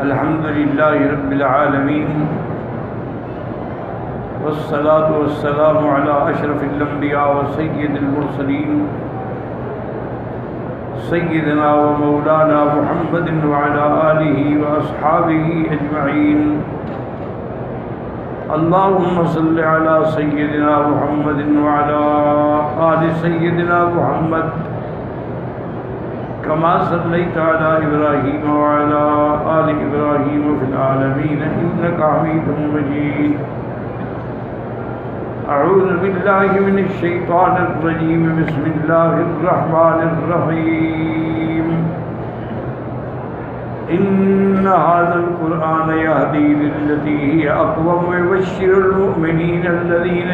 الحمد للہ رب العالمین والصلاة والسلام علی اشرف الانبیاء وسید المرسلین سیدنا و مولانا محمد وعلی آلہ واصحابہ اجمعین. اللہم صل علی سیدنا محمد وعلی آل سیدنا محمد كما صليت على إبراهيم وعلى آل إبراهيم في العالمين إنك حميد مجيد. أعوذ بالله من الشيطان الرجيم. بسم الله الرحمن الرحيم. إن هذا القرآن يهدي للتي هي أقوم ويبشر المؤمنين الذين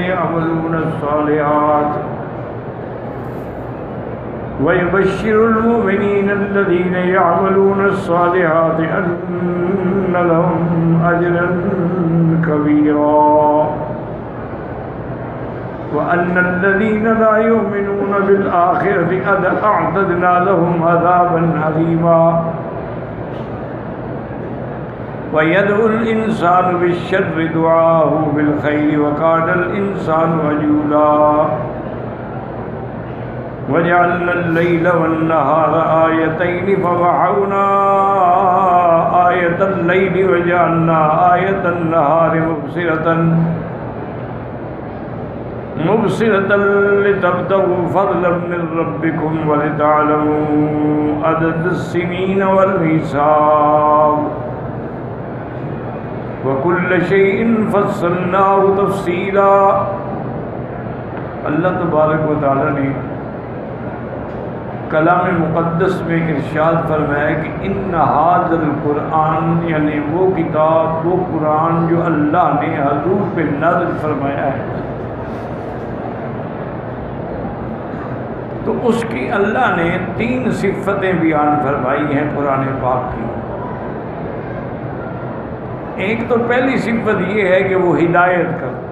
يعملون الصالحات أن لهم أجرا كبيرا وأن الذين لا يؤمنون بالآخرة أعتدنا لهم عذابا أليما. ويدعو الإنسان بالشر دعاءه بالخير وكان الإنسان عجولا. وجعلنا الليل والنهار آيتين فمحونا آية الليل وجعلنا آية النهار مبصرة لتبتغوا فضلا من ربكم ولتعلموا عدد السنين والحساب وكل شيء فصلناه تفصيلا. اللہ تبارک و تعالی نے کلام مقدس میں ارشاد فرمایا کہ ان ھذا القرآن، یعنی وہ کتاب، وہ قرآن جو اللہ نے حضور پہ نازل فرمایا ہے، تو اس کی اللہ نے 3 صفتیں بیان فرمائی ہیں قرآن پاک کی. ایک تو پہلی صفت یہ ہے کہ وہ ہدایت کرتا،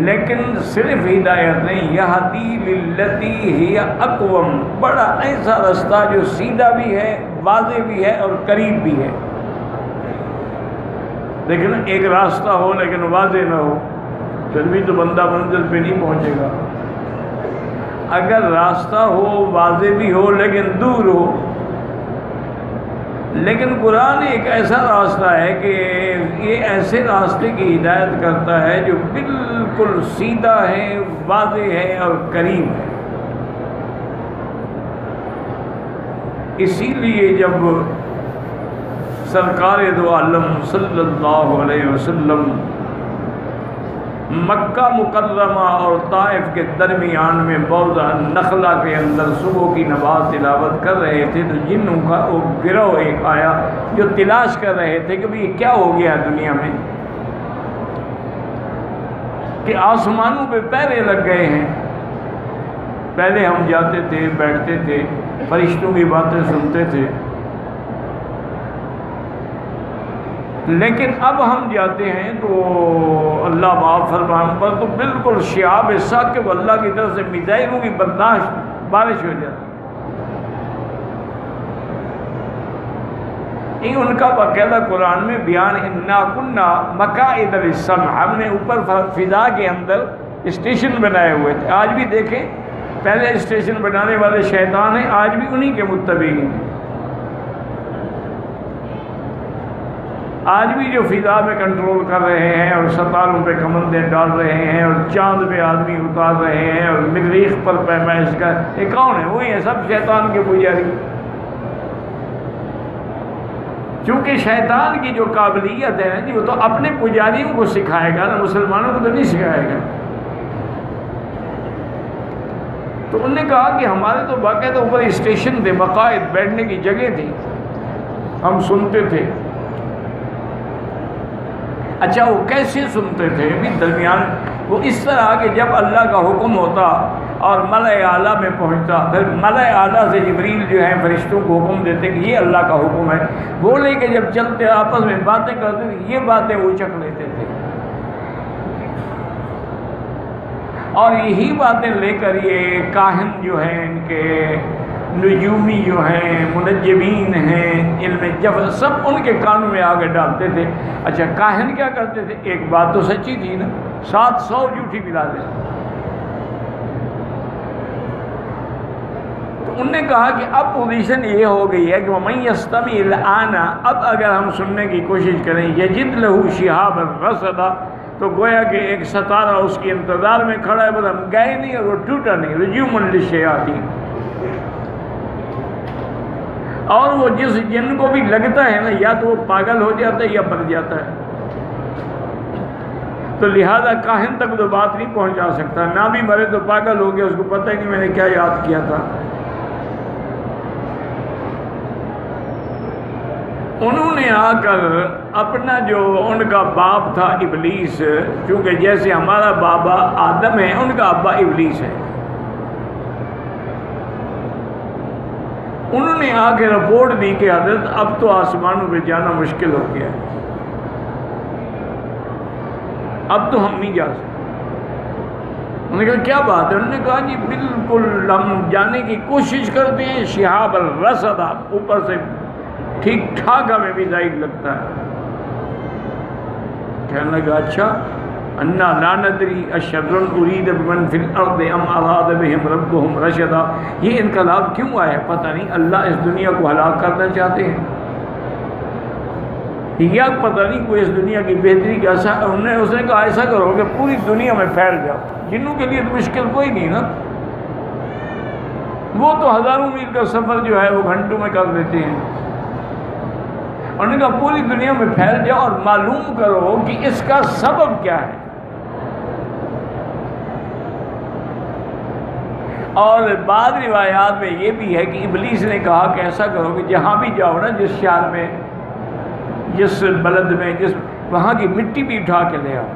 لیکن صرف ہدایت نہیں، یہدی للتی ہی اقوم، بڑا ایسا راستہ جو سیدھا بھی ہے، واضح بھی ہے اور قریب بھی ہے. لیکن ایک راستہ ہو لیکن واضح نہ ہو پھر بھی تو بندہ منزل پہ نہیں پہنچے گا. اگر راستہ ہو، واضح بھی ہو لیکن دور ہو. لیکن قرآن ایک ایسا راستہ ہے کہ یہ ایسے راستے کی ہدایت کرتا ہے جو بالکل سیدھا ہے، واضح ہے اور قریب ہے. اسی لیے جب سرکار دو عالم صلی اللہ علیہ وسلم مکہ مکرمہ اور طائف کے درمیان میں موضع نخلہ کے اندر صبح کی نماز تلاوت کر رہے تھے تو جنوں کا وہ گروہ ایک آیا جو تلاش کر رہے تھے کہ یہ کیا ہو گیا دنیا میں کہ آسمانوں پہ پہرے لگ گئے ہیں. پہلے ہم جاتے تھے، بیٹھتے تھے، فرشتوں کی باتیں سنتے تھے، لیکن اب ہم جاتے ہیں تو اللہ معاف فرمائے ہم پر تو بالکل شہاب ثاقب اللہ کی طرف سے میزائلوں کی برداشت بارش ہو جاتی. ان کا باقاعدہ قرآن میں بیان انا کنا مقاعد للسمع، ہم نے اوپر فضا کے اندر اسٹیشن بنائے ہوئے تھے. آج بھی دیکھیں، پہلے اسٹیشن بنانے والے شیطان ہیں، آج بھی انہی کے متبعین ہیں. آج بھی جو فضا میں کنٹرول کر رہے ہیں اور ستاروں پہ کمندیں ڈال رہے ہیں اور چاند پہ آدمی اتار رہے ہیں اور مریخ پر پیمائش کا، یہ کون ہے؟ وہی ہیں سب شیطان کے پجاری. چونکہ شیطان کی جو قابلیت ہے نا جی، وہ تو اپنے پجاریوں کو سکھائے گا نا، مسلمانوں کو تو نہیں سکھائے گا. تو انہوں نے کہا کہ ہمارے تو باقاعدہ اوپر اسٹیشن تھے، مقاعد، بیٹھنے کی جگہ تھی، ہم سنتے تھے. اچھا وہ کیسے سنتے تھے؟ بھی درمیان وہ اس طرح کہ جب اللہ کا حکم ہوتا اور ملأ اعلیٰ میں پہنچتا، پھر ملأ اعلیٰ سے جبریل جو ہیں فرشتوں کو حکم دیتے کہ یہ اللہ کا حکم ہے، وہ لے کے جب چلتے آپس میں باتیں کرتے تھے، یہ باتیں وہ چکھ لیتے تھے. اور یہی باتیں لے کر یہ کاہن جو ہیں ان کے نجومی جو ہیں، منجمین ہیں، علم جفر، سب ان کے کانوں میں آگے ڈالتے تھے۔ اچھا کاہن کیا کرتے تھے؟ ایک بات تو سچی تھی نا، 700 جھوٹی ملا دیں۔ تو انہوں نے کہا کہ اب پوزیشن یہ ہو گئی ہے کہ وَمَن يَسْتَمِعِ الْآنَ، اب اگر ہم سننے کی کوشش کریں يَجِدْ لَهُ شِهَابًا رَصَدًا، تو گویا کہ ایک ستارہ اس کے انتظار میں کھڑا ہے، بس ہم گئے نہیں اور وہ ٹوٹا نہیں۔ رجوم للشیاطین، اور وہ جس جن کو بھی لگتا ہے نا، یا تو وہ پاگل ہو جاتا ہے یا مر جاتا ہے، تو لہذا کاہن تک تو بات نہیں پہنچا سکتا، نہ بھی مرے تو پاگل ہو گیا، اس کو پتہ ہی نہیں میں نے کیا یاد کیا تھا۔ انہوں نے آ کر اپنا جو ان کا باپ تھا ابلیس، چونکہ جیسے ہمارا بابا آدم ہے ان کا ابا ابلیس ہے، انہوں نے آ کے رپورٹ دی کہ حضرت اب تو آسمانوں پہ جانا مشکل ہو گیا ہے، اب تو ہم نہیں جا سکتے۔ انہوں نے کہا کیا بات ہے؟ انہوں نے کہا جی بالکل ہم جانے کی کوشش کرتے ہیں، شہاب الرصد، اوپر سے ٹھیک ٹھاک ہمیں بھی ظاہر لگتا ہے۔ کہنے لگا اچھا، انا لا ندری اشر ارید بمن فی الارض ام اراد بہم ربہم رشدا، یہ انقلاب کیوں آیا پتہ نہیں، اللہ اس دنیا کو ہلاک کرنا چاہتے ہیں یا پتہ نہیں کوئی اس دنیا کی بہتری کا ایسا۔ اس نے کہا ایسا کرو کہ پوری دنیا میں پھیل جاؤ، جنوں کے لیے تو مشکل کوئی نہیں نا، وہ تو ہزاروں میل کا سفر جو ہے وہ گھنٹوں میں کر لیتے ہیں۔ انہوں نے کہا پوری دنیا میں پھیل جاؤ اور معلوم کرو کہ اس کا سبب کیا ہے۔ اور بعض روایات میں یہ بھی ہے کہ ابلیس نے کہا کہ ایسا کرو کہ جہاں بھی جاؤ نا، جس شہر میں، جس بلد میں، جس وہاں کی مٹی بھی اٹھا کے لے آؤ۔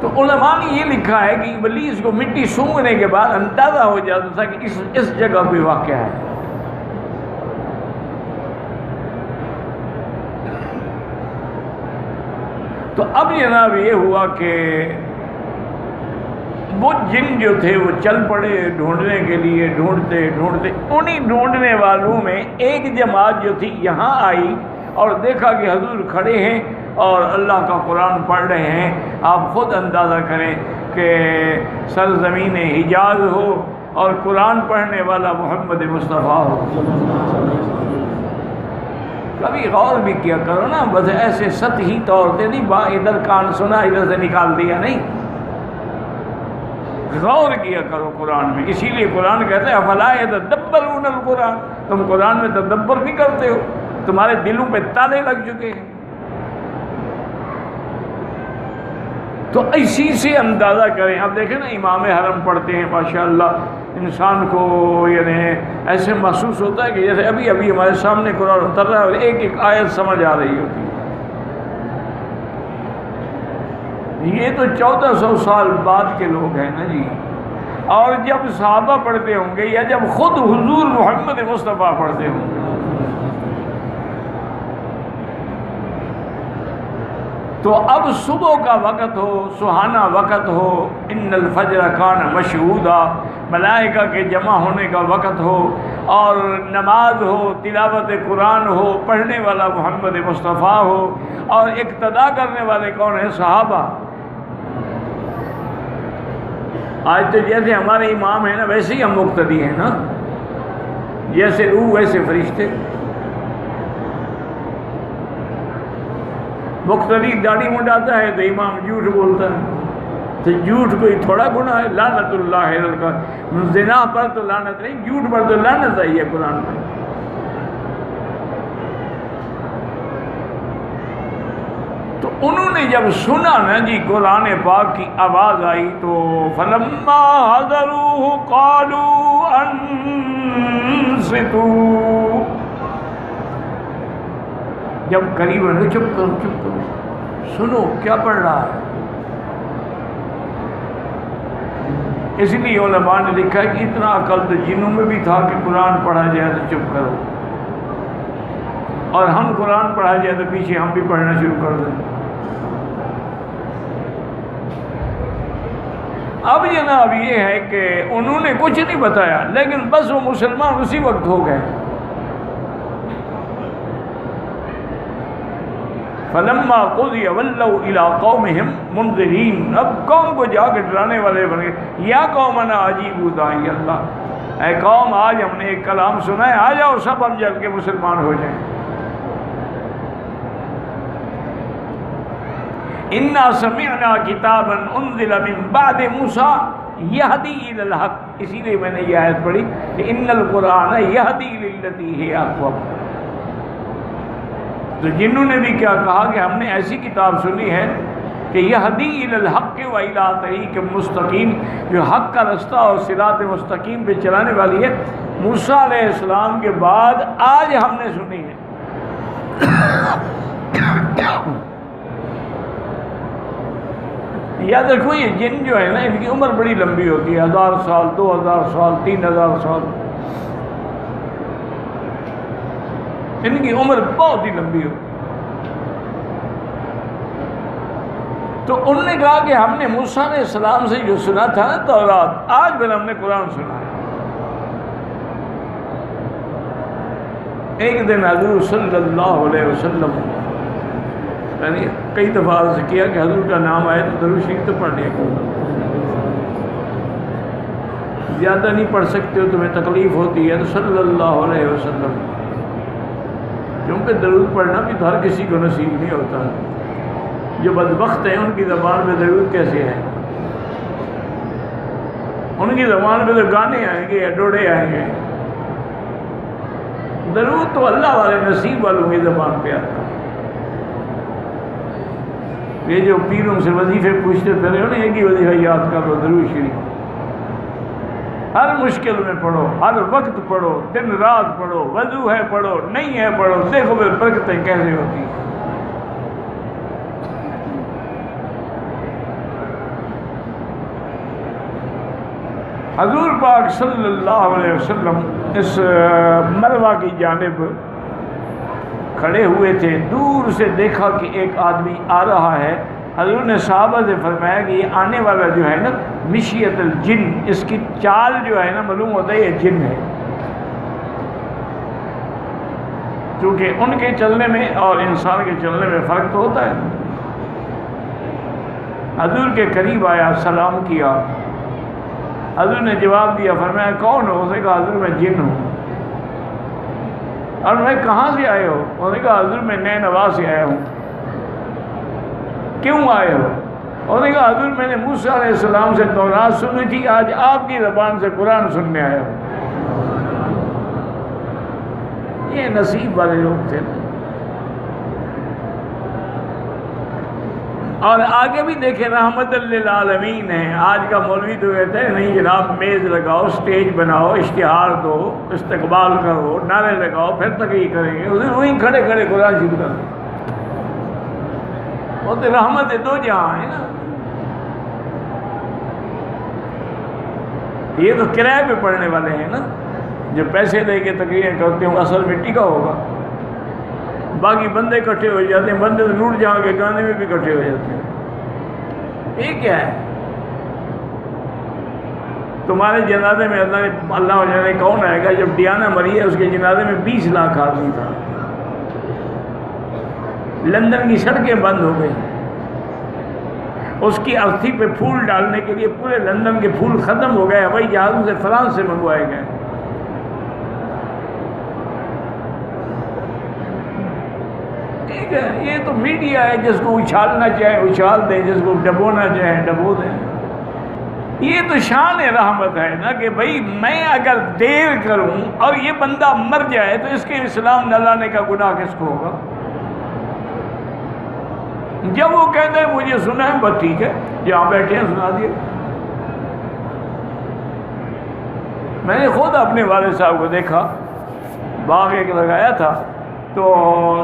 تو علماء نے یہ لکھا ہے کہ ابلیس کو مٹی سونگھنے کے بعد اندازہ ہو جاتا تھا کہ اس جگہ پہ واقع ہے۔ تو اب جناب یہ ہوا کہ وہ جن جو تھے وہ چل پڑے ڈھونڈنے کے لیے، ڈھونڈتے ڈھونڈتے انہی ڈھونڈنے والوں میں ایک جماعت جو تھی یہاں آئی اور دیکھا کہ حضور کھڑے ہیں اور اللہ کا قرآن پڑھ رہے ہیں۔ آپ خود اندازہ کریں کہ سرزمین حجاز ہو اور قرآن پڑھنے والا محمد مصطفیٰ ہو۔ کبھی غور بھی کیا کرو نا، بس ایسے سطحی طور سے نہیں، ادھر کان سنا ادھر سے نکال دیا نہیں، غور کیا کرو قرآن میں۔ اسی لیے قرآن کہتے ہیں افلا یتدبرون القرآن، تم قرآن میں تدبر نہیں کرتے ہو، تمہارے دلوں پہ تالے لگ چکے ہیں۔ تو اسی سے اندازہ کریں۔ اب دیکھیں نا امام حرم پڑھتے ہیں ماشاءاللہ، انسان کو یعنی ایسے محسوس ہوتا ہے کہ جیسے ابھی ابھی ہمارے سامنے قرآن اتر رہا ہے اور ایک ایک آیت سمجھ آ رہی ہوتی ہے۔ یہ تو 1400 سال بعد کے لوگ ہیں نا جی، اور جب صحابہ پڑھتے ہوں گے یا جب خود حضور محمد مصطفیٰ پڑھتے ہوں گے تو اب صبح کا وقت ہو، سہانا وقت ہو، ان الفجر کان مشہودا، ملائکہ کے جمع ہونے کا وقت ہو، اور نماز ہو، تلاوت قرآن ہو، پڑھنے والا محمد مصطفیٰ ہو، اور اقتداء کرنے والے کون ہیں؟ صحابہ۔ آج تو جیسے ہمارے امام ہیں نا ویسے ہی ہم مقتدی ہیں نا، جیسے روح ویسے فرشتے۔ مقتدی داڑھی منڈاتا ہے تو امام جھوٹ بولتا ہے، تو جھوٹ کوئی تھوڑا گناہ ہے؟ لعنت اللہ علیہ، زنا پر تو لعنت نہیں، جھوٹ پر تو لعنت آئی ہے قرآن میں۔ تو انہوں نے جب سنا نا جی قرآن پاک کی آواز آئی تو فلما حضروہ قالوا انصتوا، جب قریب ہے چپ کرو چپ کرو، سنو کیا پڑھ رہا ہے۔ اس لیے علماء نے لکھا ہے کہ اتنا عقل تو جنوں میں بھی تھا کہ قرآن پڑھا جائے تو چپ کرو، اور ہم قرآن پڑھا جائے تو پیچھے ہم بھی پڑھنا شروع کر دیں۔ اب جناب یہ ہے کہ انہوں نے کچھ نہیں بتایا، لیکن بس وہ مسلمان اسی وقت ہو گئے۔ فلما قضی ولوا الی قومہم منذرین، اب قوم کو جا کے ڈرانے والے بن گئے۔ یا قومنا اجیبوا داعی اللہ، اے قوم آج ہم نے ایک کلام سنا ہے، آ جاؤ سب ہم جل کے مسلمان ہو جائیں۔ انا سمعنا کتابا انزل من بعد موسیٰ یہدی الی الحق، اسی لیے میں نے یہ آیت پڑھی کہ ان القرآن یہدی للتی ہی اقوم۔ تو جنہوں نے بھی کیا کہا کہ ہم نے ایسی کتاب سنی ہے کہ یہدی الی الحق و الی طریق مستقیم، جو حق کا رستہ اور صراط مستقیم پہ چلانے والی ہے، موسیٰ علیہ السلام کے بعد آج ہم نے سنی ہے۔ یاد رکھو یہ جن جو ہے نا، ان کی عمر بڑی لمبی ہوتی ہے، 1000 سال 2000 سال 3000 سال، ان کی عمر بہت ہی لمبی ہوتی ہے۔ تو انہوں نے کہا کہ ہم نے موسیٰ علیہ السلام سے جو سنا تھا نا تورات، آج پھر ہم نے قرآن سنا ہے۔ ایک دن حضور صلی اللہ علیہ وسلم، یعنی کئی دفعہ عرض کیا کہ حضور کا نام آئے تو درود شریف تو پڑھ لیا کرو، زیادہ نہیں پڑھ سکتے ہو تمہیں تکلیف ہوتی ہے تو صلی اللہ علیہ وسلم، کیونکہ درود پڑھنا بھی تو ہر کسی کو نصیب نہیں ہوتا۔ جو بدبخت ہیں ان کی زبان میں درود کیسے ہے؟ ان کی زبان پہ تو گانے آئیں گے یا ڈوڑے آئیں گے، درود تو اللہ والے نصیب والوں کی زبان پہ آتا ہے۔ یہ جو پیروں سے وظیفے پوچھتے پھرے ہو نا، ایک ہی وظیفہ یاد کر لو، درود شریف۔ ہر مشکل میں پڑھو، ہر وقت پڑھو، دن رات پڑھو، وضو ہے پڑھو، نہیں ہے پڑھو، دیکھو پھر برکتیں کیسے ہوتی ہیں۔ حضور پاک صلی اللہ علیہ وسلم اس مروہ کی جانب کھڑے ہوئے تھے، دور سے دیکھا کہ ایک آدمی آ رہا ہے۔ حضور نے صحابہ سے فرمایا کہ یہ آنے والا جو ہے نا مشیت الجن، اس کی چال جو ہے نا معلوم ہوتا ہے یہ جن ہے، کیونکہ ان کے چلنے میں اور انسان کے چلنے میں فرق تو ہوتا ہے۔ حضور کے قریب آیا، سلام کیا، حضور نے جواب دیا، فرمایا کون ہو؟ اس نے کہا حضور میں جن ہوں۔ اور میں کہاں سے آئے ہو؟ انہوں نے کہا حضور میں نینوا سے آیا ہوں۔ کیوں آئے ہو؟ انہوں نے کہا حضور میں نے موسیٰ علیہ السلام سے تورات سنی تھی، آج آپ کی زبان سے قرآن سننے آیا ہوں۔ یہ نصیب والے لوگ تھے۔ اور آگے بھی دیکھیں رحمت للعالمین ہے۔ آج کا مولوی تو کہتے ہیں نہیں جناب میز لگاؤ، سٹیج بناؤ، اشتہار دو، استقبال کرو، نعرے لگاؤ، پھر تقریر کریں گے، وہیں کھڑے کھڑے قرآن شروع کر دیں۔ وہ تو رحمت دو جہاں ہے نا، یہ تو کرائے پہ پڑھنے والے ہیں نا، جو پیسے دے کے تقریریں کرتے ہوں اصل مٹی کا ہوگا، باقی بندے اکٹھے ہو جاتے ہیں، بندے تو لوٹ جہاں کے گانے میں بھی اکٹھے ہو جاتے ہیں۔ یہ کیا ہے؟ تمہارے جنازے میں اللہ جانے کون آئے گا؟ جب ڈیانا مری ہے اس کے جنازے میں 20 لاکھ آدمی تھا، لندن کی سڑکیں بند ہو گئی، اس کی ارتھی پہ پھول ڈالنے کے لیے پورے لندن کے پھول ختم ہو گئے، ہوائی جہازوں سے فرانس سے منگوائے گئے۔ ٹھیک ہے، یہ تو میڈیا ہے، جس کو اچھالنا چاہے اچھال دیں، جس کو ڈبونا چاہے ڈبو دیں۔ یہ تو شان رحمت ہے نا کہ بھئی میں اگر دیر کروں اور یہ بندہ مر جائے تو اس کے اسلام نہ لانے کا گناہ کس کو ہوگا؟ جب وہ کہتے ہیں مجھے سنا ہے، بس ٹھیک ہے، جہاں بیٹھے ہیں سنا دیے۔ میں نے خود اپنے والد صاحب کو دیکھا، باغ ایک لگایا تھا، تو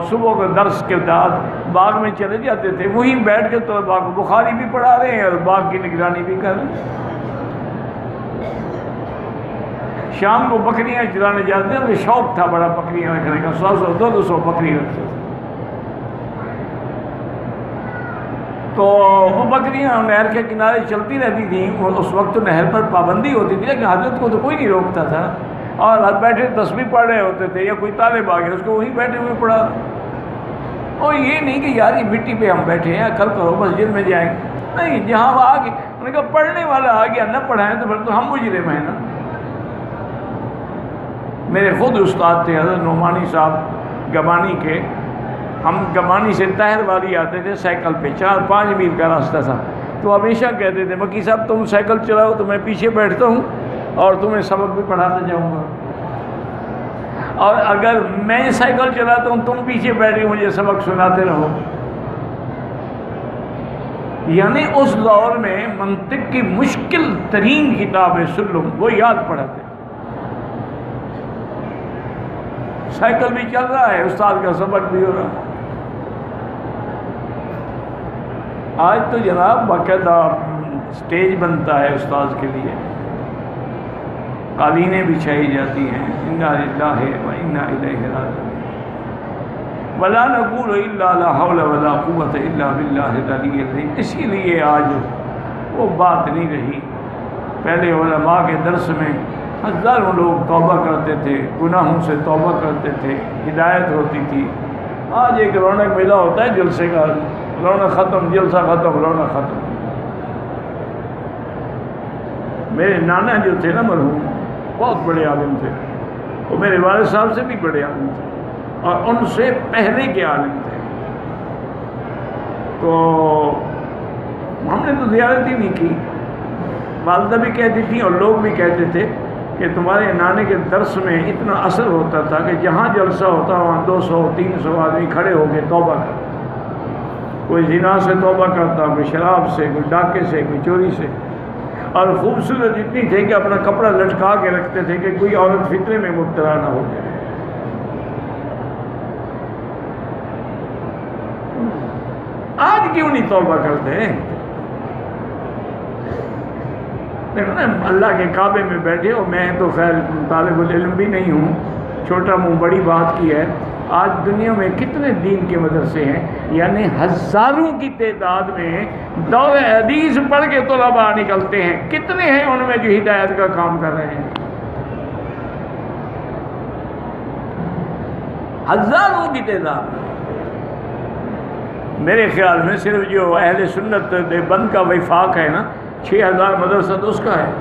صبح کو درس کے بعد باغ میں چلے جاتے تھے، وہیں بیٹھ کے تو باغ بخاری بھی پڑھا رہے ہیں اور باغ کی نگرانی بھی کر رہے ہیں۔ شام کو بکریاں چرانے جاتے ہیں، تو شوق تھا بڑا بکریاں رکھنے کا، 100 200 بکری رکھتے تھے۔ تو وہ بکریاں نہر کے کنارے چلتی رہتی تھیں، اس وقت تو نہر پر پابندی ہوتی تھی، لیکن حضرت کو تو کوئی نہیں روکتا تھا، اور ہر بیٹھے تسبیح پڑھ رہے ہوتے تھے، یا کوئی طالب آ گیا اس کو وہیں بیٹھے ہوئے پڑھا. اور یہ نہیں کہ یار یہ مٹی پہ ہم بیٹھے ہیں کل کرو مسجد میں جائیں، نہیں، جہاں وہ آ گیا انہوں نے کہا پڑھنے والا آ گیا نہ پڑھائیں تو پھر تو ہم مجرم ہیں نا. میرے خود استاد تھے حضرت نعمانی صاحب گمانی کے، ہم گمانی سے طاہر والی آتے تھے سائیکل پہ، 4-5 میل کا راستہ تھا، تو ہمیشہ کہتے تھے مکی صاحب تم سائیکل چلاؤ تو میں پیچھے بیٹھتا ہوں اور تمہیں سبق بھی پڑھاتا جاؤں گا، اور اگر میں سائیکل چلاتا ہوں تم پیچھے بیٹھ کے مجھے سبق سناتے رہو. یعنی اس دور میں منطق کی مشکل ترین کتاب ہے سلم، وہ یاد پڑھاتے. سائیکل بھی چل رہا ہے، استاد کا سبق بھی ہو رہا ہے. آج تو جناب باقاعدہ سٹیج بنتا ہے استاذ کے لیے، قالینیں بچھائی جاتی ہیں. انا للہ و انا الیہ راجعون. ولا نقول الا لا حول ولا قوت الا باللہ العلی العظیم. اسی لیے آج وہ بات نہیں رہی. پہلے علماء کے درس میں ہزاروں لوگ توبہ کرتے تھے، گناہوں سے توبہ کرتے تھے، ہدایت ہوتی تھی. آج ایک رونق میلہ ہوتا ہے جلسے کا، رونق ختم، جلسہ ختم، رونق ختم. میرے نانا جو تھے نا مرحوم، بہت بڑے عالم تھے، وہ میرے والد صاحب سے بھی بڑے عالم تھے اور ان سے پہلے کے عالم تھے. تو ہم نے تو زیارت ہی نہیں کی. والدہ بھی کہتی تھیں اور لوگ بھی کہتے تھے کہ تمہارے نانے کے درس میں اتنا اثر ہوتا تھا کہ جہاں جلسہ ہوتا وہاں 200-300 آدمی کھڑے ہو کے توبہ کرتے. کوئی زنا سے توبہ کرتا، کوئی شراب سے، کوئی ڈاکے سے، کوئی چوری سے. اور خوبصورت اتنی تھے کہ اپنا کپڑا لٹکا کے رکھتے تھے کہ کوئی عورت فتنے میں مبتلا نہ ہو جائے. آج کیوں نہیں توبہ کرتے؟ دیکھو نا، اللہ کے کعبے میں بیٹھے ہو. میں تو خیر طالب العلم بھی نہیں ہوں، چھوٹا منہ بڑی بات کی ہے. آج دنیا میں کتنے دین کے مدرسے ہیں، یعنی ہزاروں کی تعداد میں دور حدیث پڑھ کے طلباء نکلتے ہیں. کتنے ہیں ان میں جو ہدایت کا کام کر رہے ہیں؟ ہزاروں کی تعداد. میرے خیال میں صرف جو اہل سنت دیوبند کا وفاق ہے نا، 6000 مدرسہ تو اس کا ہے.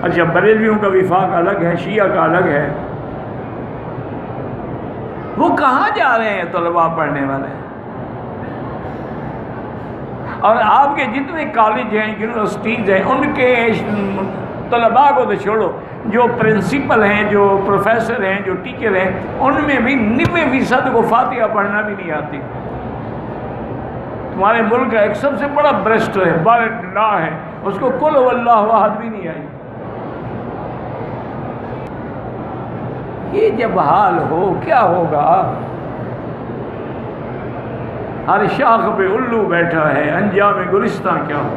اچھا، بریلویوں کا وفاق الگ ہے، شیعہ کا الگ ہے. وہ کہاں جا رہے ہیں طلباء پڑھنے والے؟ اور آپ کے جتنے کالج ہیں، یونیورسٹیز ہیں، ان کے طلباء کو تو چھوڑو، جو پرنسپل ہیں، جو پروفیسر ہیں، جو ٹیچر ہیں، ان میں بھی 90% کو فاتحہ پڑھنا بھی نہیں آتی. تمہارے ملک کا ایک سب سے بڑا برسٹ ہے، بارٹ لا ہے، اس کو قل هو اللہ احد بھی نہیں آئی. یہ جب حال ہو کیا ہوگا؟ ہر شاخ پہ الو بیٹھا ہے، انجام گلستان کیا ہو؟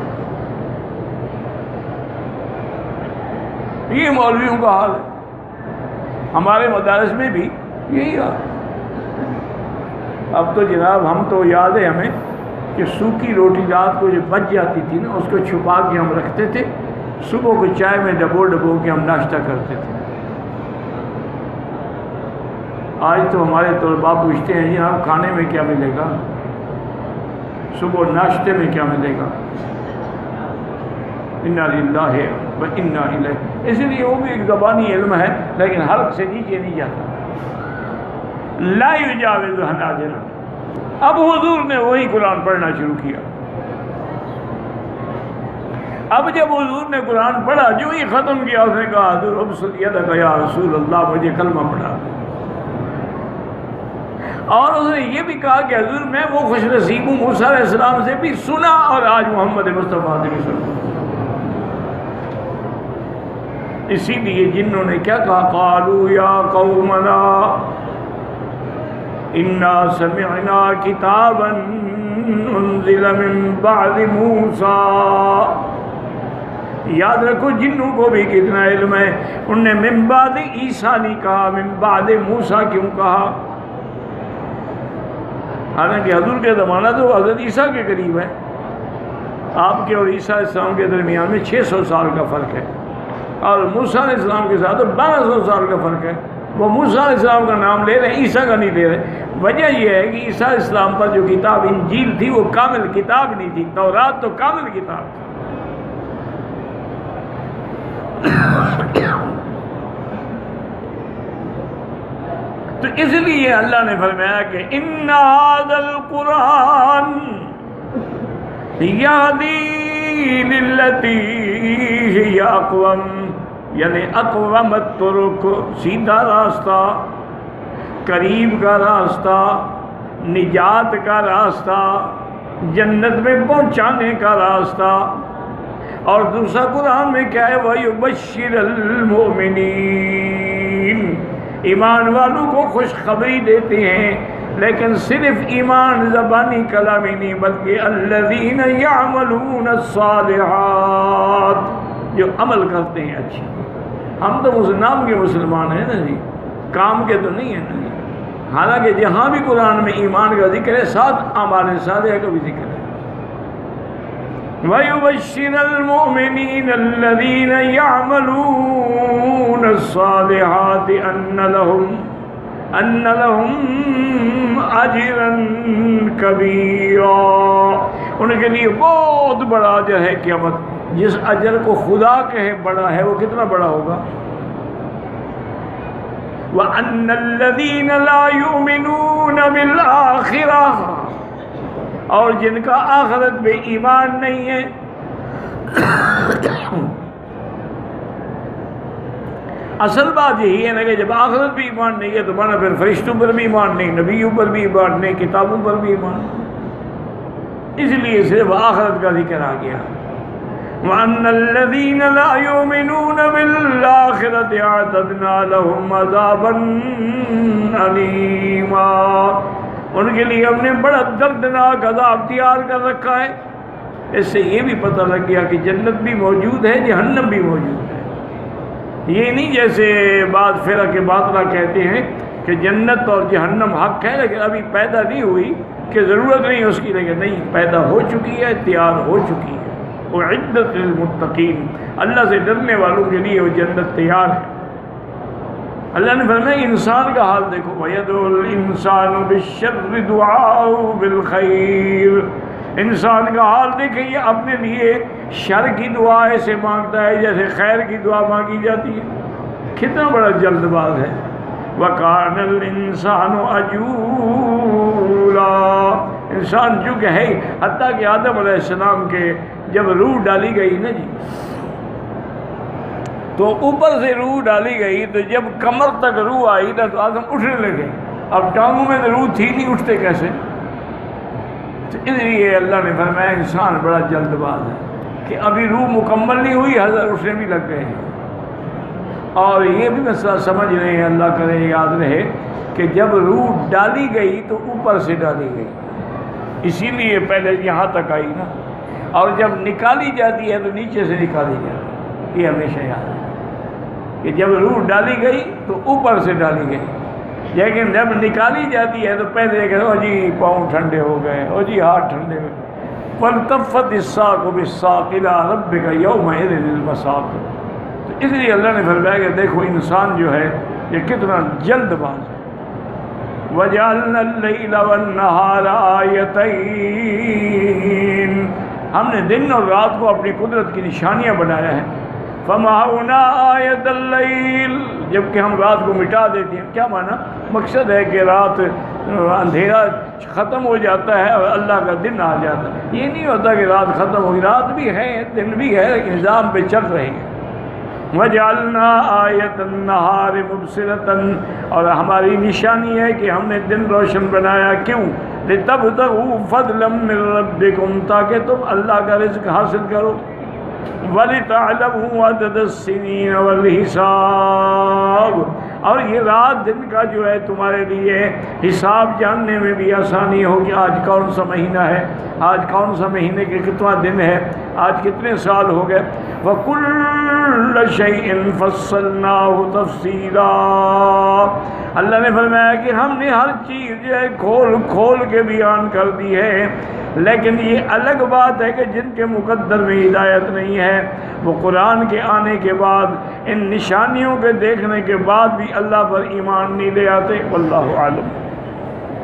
یہ مولویوں کا حال ہے. ہمارے مدارس میں بھی یہی حال. اب تو جناب ہم تو یاد ہے ہمیں کہ سوکھی روٹی رات کو جو بچ جاتی تھی نا، اس کو چھپا کے ہم رکھتے تھے، صبح کو چائے میں ڈبو کے ہم ناشتہ کرتے تھے. آج تو ہمارے طلباء پوچھتے ہیں جناب کھانے میں کیا ملے گا، صبح ناشتے میں کیا ملے گا. انا للہ و انا الیہ. اس لیے وہ بھی ایک زبانی علم ہے لیکن حلق سے نیچے نہیں جاتا. لا یجاوز حناجرہ. اب حضور نے وہی قرآن پڑھنا شروع کیا. اب جب حضور نے قرآن پڑھا، جو ہی ختم کیا، اس نے کہا حضور ابسط یدک یا رسول اللہ، مجھے کلمہ پڑھا. اور اس نے یہ بھی کہا کہ حضور میں وہ خوش نصیب ہوں، موسیٰ علیہ السلام سے بھی سنا اور آج محمد مصطفیٰ سے بھی سنا. اسی لیے جنہوں نے کیا کہا، قالوا یا قومنا انا سمعنا کتابا انزل من بعد موسیٰ. یاد رکھو جنوں کو بھی کتنا علم ہے. انہوں نے من بعد عیسیٰ نہیں کہا، من بعد موسیٰ کیوں کہا؟ حالانکہ حضور کے زمانہ تو حضرت عیسیٰ کے قریب ہے، آپ کے اور عیسیٰ علیہ السلام کے درمیان میں 600 سال کا فرق ہے، اور موسیٰ علیہ السلام کے ساتھ تو 1200 سال کا فرق ہے۔ وہ موسیٰ علیہ السلام کا نام لے رہے ہیں، عیسیٰ کا نہیں لے رہے۔ وجہ یہ ہے کہ عیسیٰ علیہ السلام پر جو کتاب انجیل تھی وہ کامل کتاب نہیں تھی، تورات تو کامل کتاب تھی۔ تو اس لیے اللہ نے فرمایا کہ ان ھذا القرآن یہدی للتی ہی اقوم، یعنی اقوم الطرق، سیدھا راستہ، قریب کا راستہ، نجات کا راستہ، جنت میں پہنچانے کا راستہ۔ اور دوسرا قرآن میں کیا ہے؟ وَيُبَشِّرَ الْمُؤْمِنِينَ، ایمان والوں کو خوشخبری دیتے ہیں، لیکن صرف ایمان زبانی کلامی نہیں، بلکہ الذین یعملون الصالحات، جو عمل کرتے ہیں اچھے۔ ہم تو نام کے مسلمان ہیں نا جی، کام کے تو نہیں ہیں نا جی۔ حالانکہ جہاں بھی قرآن میں ایمان کا ذکر ہے، ساتھ اعمال صالحہ کا بھی ذکر ہے۔ وَيُبَشِّرَ الْمُؤْمِنِينَ الَّذِينَ يَعْمَلُونَ الصَّالِحَاتِ أَنَّ لَهُمْ أَجْرًا كَبِيرًا، ان کے لیے بہت بڑا اجر ہے قیامت۔ جس اجر کو خدا کہے بڑا ہے، وہ کتنا بڑا ہوگا؟ وَأَنَّ الَّذِينَ لَا يُؤْمِنُونَ بِالْآخِرَةِ، اور جن کا آخرت میں ایمان نہیں ہے، اصل بات یہی ہے نا کہ جب آخرت بھی ایمان نہیں ہے تو مانا پھر فرشتوں پر بھی ایمان نہیں، نبیوں پر بھی ایمان نہیں، کتابوں پر بھی ایمان نہیں۔ اس لیے صرف آخرت کا ذکر آ گیا۔ وَأَنَّ الَّذِينَ لَا يُؤْمِنُونَ بِالْآخِرَةِ أَعْتَدْنَا لَهُمْ عَذَابًا أَلِيمًا، ان کے لیے ہم نے بڑا دردناک عذاب تیار کر رکھا ہے۔ اس سے یہ بھی پتہ لگ گیا کہ جنت بھی موجود ہے، جہنم بھی موجود ہے۔ یہ نہیں جیسے بعض فرق باطلہ کہتے ہیں کہ جنت اور جہنم حق ہے لیکن ابھی پیدا نہیں ہوئی، کہ ضرورت نہیں اس کی، لیکن نہیں، پیدا ہو چکی ہے، تیار ہو چکی ہے۔ اعدت للمتقین، اللہ سے ڈرنے والوں کے لیے وہ جنت تیار ہے۔ اللہ نے فرمایا انسان کا حال دیکھو، وَيَدْعُو الْإِنسَانُ بِالشَّرِّ دُعَاءَهُ بِالْخَيْرِ، انسان کا حال دیکھیں، یہ اپنے لیے شر کی دعا ایسے مانگتا ہے جیسے خیر کی دعا مانگی جاتی ہے۔ کتنا بڑا جلد باز ہے۔ وَكَانَ الْإِنسَانُ عَجُولًا، انسان چونکہ ہے، حتیٰ کہ آدم علیہ السلام کے جب روح ڈالی گئی نا جی، تو اوپر سے روح ڈالی گئی، تو جب کمر تک روح آئی نا تو آدم اٹھنے لگے۔ اب ٹانگوں میں تو روح تھی نہیں، اٹھتے کیسے؟ تو اس لیے اللہ نے فرمایا انسان بڑا جلد باز ہے کہ ابھی روح مکمل نہیں ہوئی، حضرت اٹھنے بھی لگ گئے ہیں۔ اور یہ بھی مسئلہ سمجھ رہے ہیں، اللہ کرے یاد رہے کہ جب روح ڈالی گئی تو اوپر سے ڈالی گئی، اسی لیے پہلے یہاں تک آئی نا، اور جب نکالی جاتی ہے تو نیچے سے نکالی جاتی ہے۔ یہ ہمیشہ یاد ہے کہ جب روح ڈالی گئی تو اوپر سے ڈالی گئی، لیکن جب نکالی جاتی ہے تو پہلے کہ او جی پاؤں ٹھنڈے ہو گئے، او جی ہاتھ ٹھنڈے ہوئے۔ وَالْتَفَّتِ السَّاقُ بِالسَّاقِ إِلَىٰ رَبِّكَ يَوْمَئِذٍ الْمَسَاقُ، تو اس لیے اللہ نے فرمایا کہ دیکھو انسان جو ہے یہ کتنا جلد باز ہے۔ وَجَعَلْنَا اللَّيْلَ وَالنَّهَارَ آيَتَيْنِ، ہم نے دن اور رات کو اپنی قدرت کی نشانیاں بنایا ہے۔ فَمَحَوْنَا آیَةَ اللَّيْلِ، جبکہ ہم رات کو مٹا دیتے ہیں۔ کیا معنی؟ مقصد ہے کہ رات اندھیرا ختم ہو جاتا ہے اور اللہ کا دن آ جاتا ہے۔ یہ نہیں ہوتا کہ رات ختم ہوگی، رات بھی ہے دن بھی ہے، نظام پہ چل رہے ہیں۔ وَجَعَلْنَا آیَةَ النَّهَارِ مُبْصِرَةً، اور ہماری نشانی ہے کہ ہم نے دن روشن بنایا، کیوں؟ لِتَبْتَغُوا فَضْلًا مِّن رَبِّكُمْ، تاکہ تم اللہ کا رزق حاصل کرو۔ وَلِتَعْلَمُوا عَدَدَ السِّنِينَ وَالْحِسَابَ، اور یہ رات دن کا جو ہے تمہارے لیے حساب جاننے میں بھی آسانی ہوگی. آج کون سا مہینہ ہے, آج کون سا مہینے کے کتنا دن ہے, آج کتنے سال ہو گئے. وَكُلَّ شَيْءٍ فَصَّلْنَاهُ تَفْصِيلًا. اللہ نے فرمایا کہ ہم نے ہر چیز جو ہے کھول کھول کے بیان کر دی ہے. لیکن یہ الگ بات ہے کہ جن کے مقدر میں ہدایت نہیں ہے وہ قرآن کے آنے کے بعد ان نشانیوں کے دیکھنے کے بعد بھی اللہ پر ایمان نہیں لے آتے. واللہ عالم.